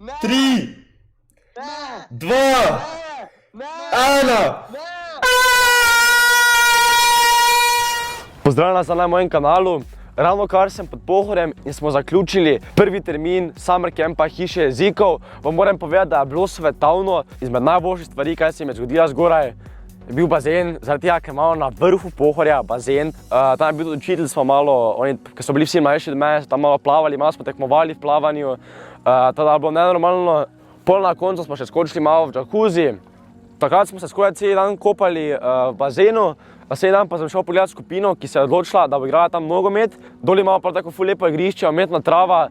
3, 2, 1. Pozdravljena na mojem kanalu. Ravno kar sem pod Pohorjem in smo zaključili prvi termin Summer Campa Hiše jezikov. Vam moram povedati, da je bilo svetovno. Izmed najboljših stvari, kaj se mi je zgodila zgoraj, je bil bazen, zaradi tega, ker imamo na vrhu Pohorja bazen. Tam je bil tudi učitelj, smo malo, ker so bili vsi mlajši od mene, so tam malo plavali, malo smo tekmovali v plavanju. Tada je bilo nenormalno. Pol na koncu smo še skočili malo v džakuzi. Takrat smo se skoraj cel dan kopali v bazenu. Naslednji dan pa sem šel pogledati skupino, ki se je odločila, da bo igrala tam nogomet. Dol imamo prav tako ful lepo igrišče, umetna trava.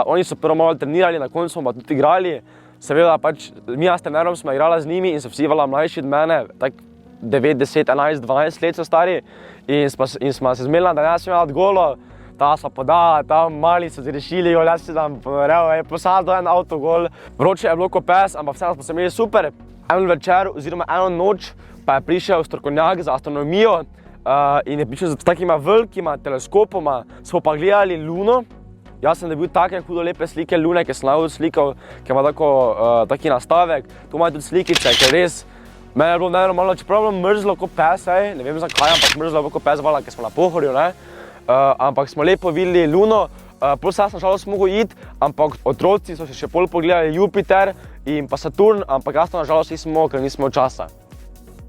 Oni so prvo malo trenirali, na koncu smo pa tudi igrali. Seveda pač mi s trenerom smo igrala z njimi in so vsi vala mlajši od mene, tak 9, 10, 11, 12 let so stari. In smo se zmenila, da ne smela golo. Ta sva podala, tam mali so zrešili, jaz si tam ponorel, posadil en avto gol. Vroče je bilo ko pes, ampak vseeno smo se imeli super. En večer oziroma eno noč pa je prišel strokovnjak za astronomijo in je prišel z takima velikima teleskopoma. Smo pa gledali luno. Jaz sem dobil take hudo lepe slike lune, ki sem lahko slikal, ki ima taki nastavek. Tu ima tudi slikice, ker res meni je bilo nenormalno, čeprav je bilo mrzlo ko pes, ne vem zakaj, ampak mrzlo je bilo ko pes, vala, ker smo na Pohorju, ne. Ampak smo lepo videli luno. Pol sem nažalost mogel iti, ampak otroci so še pol pogledali Jupiter in pa Saturn, ampak jaz to nažalost nisem mogel, ker nisem imel časa.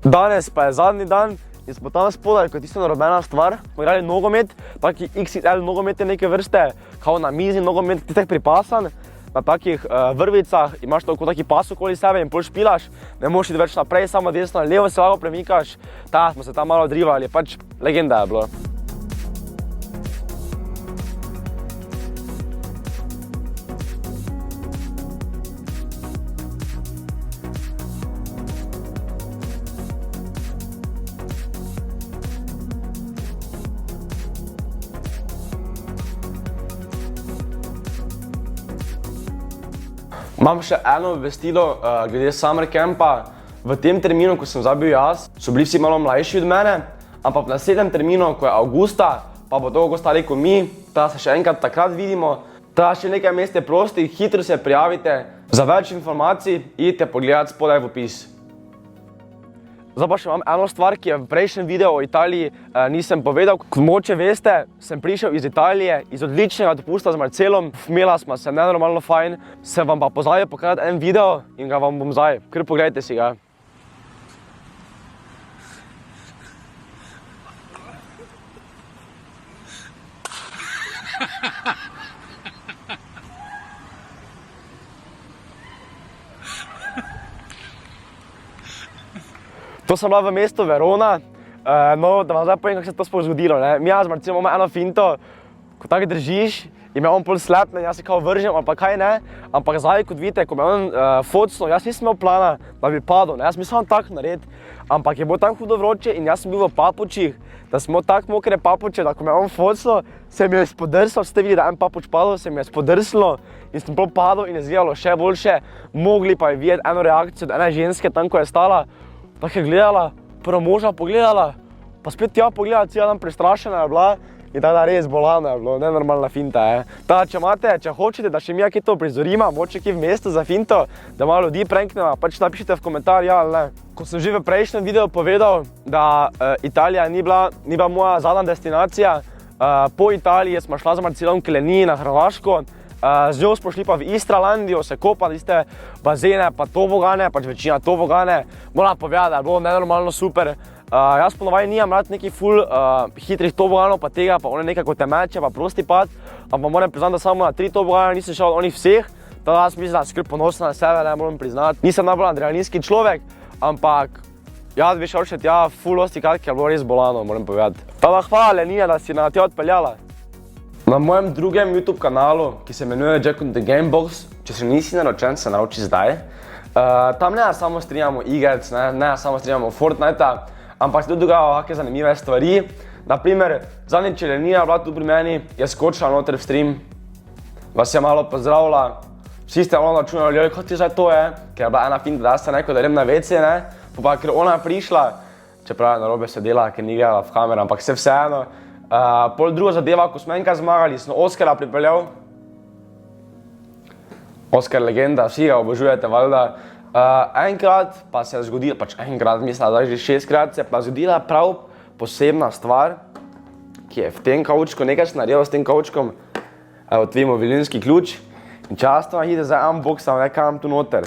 Danes pa je zadnji dan in smo tam spodaj, kot tisto narobena stvar. Smo igrali nogomet, taki XXL nogomet je neke vrste, kao na mizi nogomet, ti tak pripasan. Na takih vrvicah imaš tako taki pas okoli sebe in pol špilaš. Ne moš iti več naprej, samo desno ali levo se lahko premikaš. Smo se tam malo drivali, pač legenda je bilo. Imam še eno obvestilo glede Summer Campa. V tem terminu, ko sem zabil jaz, so bili vsi malo mlajši od mene, ampak v naslednjem terminu, ko je avgusta, pa bo toliko stari kot mi, da se še enkrat takrat vidimo. Da še nekaj mest je prostih, hitro se prijavite. Za več informacij idite pogledat spodaj v opis. Zdaj pa še imam eno stvar, ki je v prejšnjem videu o Italiji nisem povedal. Kot moče veste, sem prišel iz Italije, iz odličnega dopusta z Marcelom. Imela smo se nenormalno fajn. Sem vam pa pozabil pokazati en video in ga vam bom zdaj. Kar pogledajte si ga. To sem bila v mestu Verona, da vam zdaj povem, kako se to sploh zgodilo. Mi z Marcelom imamo eno finto, ko tako držiš in me on pol slepne, jaz se kao vržem, ali pa kaj ne. Ampak zdaj, kot vidite, ko me on focno, jaz nisem imel plana, da bi padel, jaz mislim tako narediti. Ampak je bilo tako hudo vroče in jaz sem bil v papučih, da smo tako mokre papuče, da ko me on focno, se mi je spodrslo, ste videli, da en papuč padel, se mi je spodrslo in sem pol padel in je izgledalo še boljše. Mogli pa je videti eno reakcijo od ene ženske tam, ko je stala. Tako je gledala, prvo moža pogledala, pa spet tja pogledala, cela dan prestrašena je bila in tako da res bolano je bilo, nenormalna finta je. Če hočete, da še mi kaj to prizorima, moče kje v mestu za finto, da malo ljudi prankneva, pač napišite v komentar, ja ali ne. Ko sem že v prejšnjem videu povedal, da Italija ni bila moja zadnja destinacija, po Italiji smo šla z Marcelom k Leniji na Hrvaško. Z njo smo šli pa v Istralandijo, se kopali tiste bazene, pa tobogane, pač večina tobogane. Moram povedati, da je bilo nenormalno super. Jaz ponovaj nimam rad nekih ful hitrih toboganov, pa tega, pa one nekako temeče, pa prosti pad. Ampak moram priznati, da samo na 3 tobogane nisem šel od onih vseh. Tada jaz mislim, da skrb ponosna na sebe, ne moram priznati. Nisem najbolj adrenalinski človek, ampak jaz bi šel še tja ful dosti krat, ker je bilo res bolano, moram povedati. Tada hvala Lenija, da si na tja odpeljala. Na mojem drugem YouTube kanalu, ki se imenuje Jack on the Gamebox, če še nisi naročen, se naroči zdaj. Tam ne samo streamamo igrec, ne samo streamamo Fortnite, ampak se tudi dogajajo kakšne zanimive stvari. Naprimer, zadnjič je Lenija bila tu pri meni, je skočila noter v stream, vas je malo pozdravila. Vsi ste malo načunali, kot ti zdaj to je, ker je bila ena finta, da ste neko, da grem na WC, pa ker ona je prišla, čeprav je narobe sedela, ker ni gledala v kamero, ampak se vseeno. Pol druga zadeva, ko smo enkrat zmagali, sem Oskarja pripeljal. Oskar legenda, vsi ga obožujete, valjda. Enkrat pa se je zgodila, pač enkrat, mislim, da že 6krat, se je pa zgodila prav posebna stvar, ki je v tem kavčku, nekaj sem naredil s tem kavčkom, evo, tvoj mobilinski ključ. In často vam ide zdaj unboxam, nekam tu noter.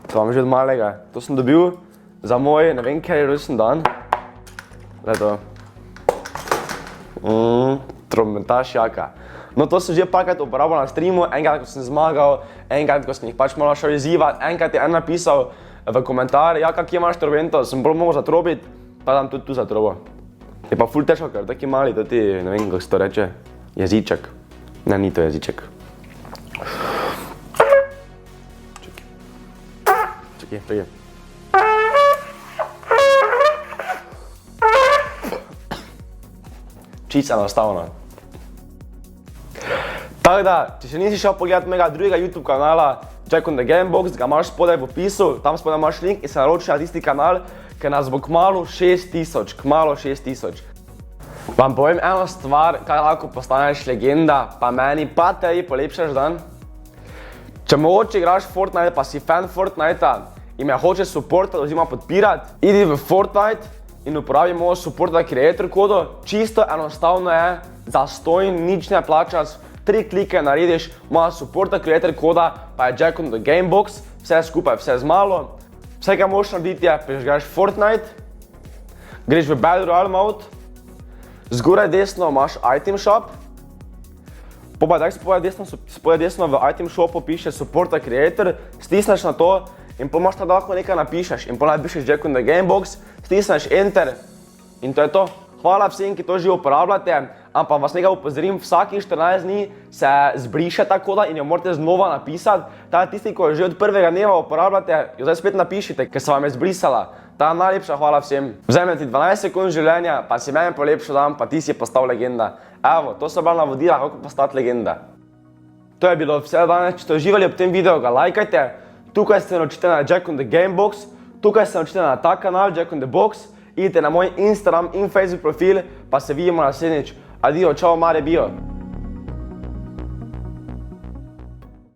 To vam že od malega. To sem dobil za moj, ne vem, kaj je rojsten dan. Glej to. Trompetaš jaka. No, to sem že parkrat uporabljal na streamu, enkrat, ko sem zmagal, enkrat, ko sem jih pač malo šel izzivat, enkrat je en napisal v komentar, ja, kak imaš trompento, sem bolj mogel zatrobit, pa dam tudi tu zatrobo. Je pa ful težko, ker taki mali, to ti, ne vem, kako se to reče, jeziček. Ne, ni to jeziček. Čekaj. Čisto enostavno. Tako da, če še nisi šel pogledat mojega drugega YouTube kanala Jack on the Gamebox, ga imaš spodaj v opisu, tam spodaj imaš link in se naroči na tisti kanal, ker nas bo kmalu 6000, kmalu 6000. Vam povem eno stvar, kaj lahko postaneš legenda, pa meni pa tebi polepšaš dan. Če mogoče igraš Fortnite, pa si fan Fortnitea in me hočeš supportati oziroma podpirati, idi v Fortnite in uporabi mojo supporta creator kodo. Čisto enostavno je, zastonj, nič ne plačaš. 3 klike narediš, moja supporta creator koda, pa je Jack on the Gamebox, vse skupaj, vse z malo. Vse, kaj moraš narediti je, prižgaš Fortnite, greš v Battle Royale mode, zgoraj desno imaš item shop, spodaj desno v item shopu piše supporta creator, stisneš na to in potem imaš tam lahko nekaj napišeš in potem napišeš Jack on the Gamebox, stisneš enter in to je to. Hvala vsem, ki to že uporabljate, ampak vas nekaj upozorim, vsakih 14 dni se zbriše ta koda in jo morate znova napisati. Ta tisti, ko jo že od prvega dneva uporabljate, jo zdaj spet napišite, ker se vam je zbrisala. Ta najlepša hvala vsem. Vzemem ti 12 sekund življenja, pa si meni polepšal dan, pa ti si postal legenda. Evo, to so bila navodila, kako postati legenda. To je bilo vse danes, če ste uživali ob tem videu, ga lajkajte. Tukaj se naučite na Jack on the Gamebox, tukaj se naučite na ta kanal Jack on the Box. Idite na moj Instagram in Facebook profil, pa se vidimo naslednjič. Adio, čau, mare bio.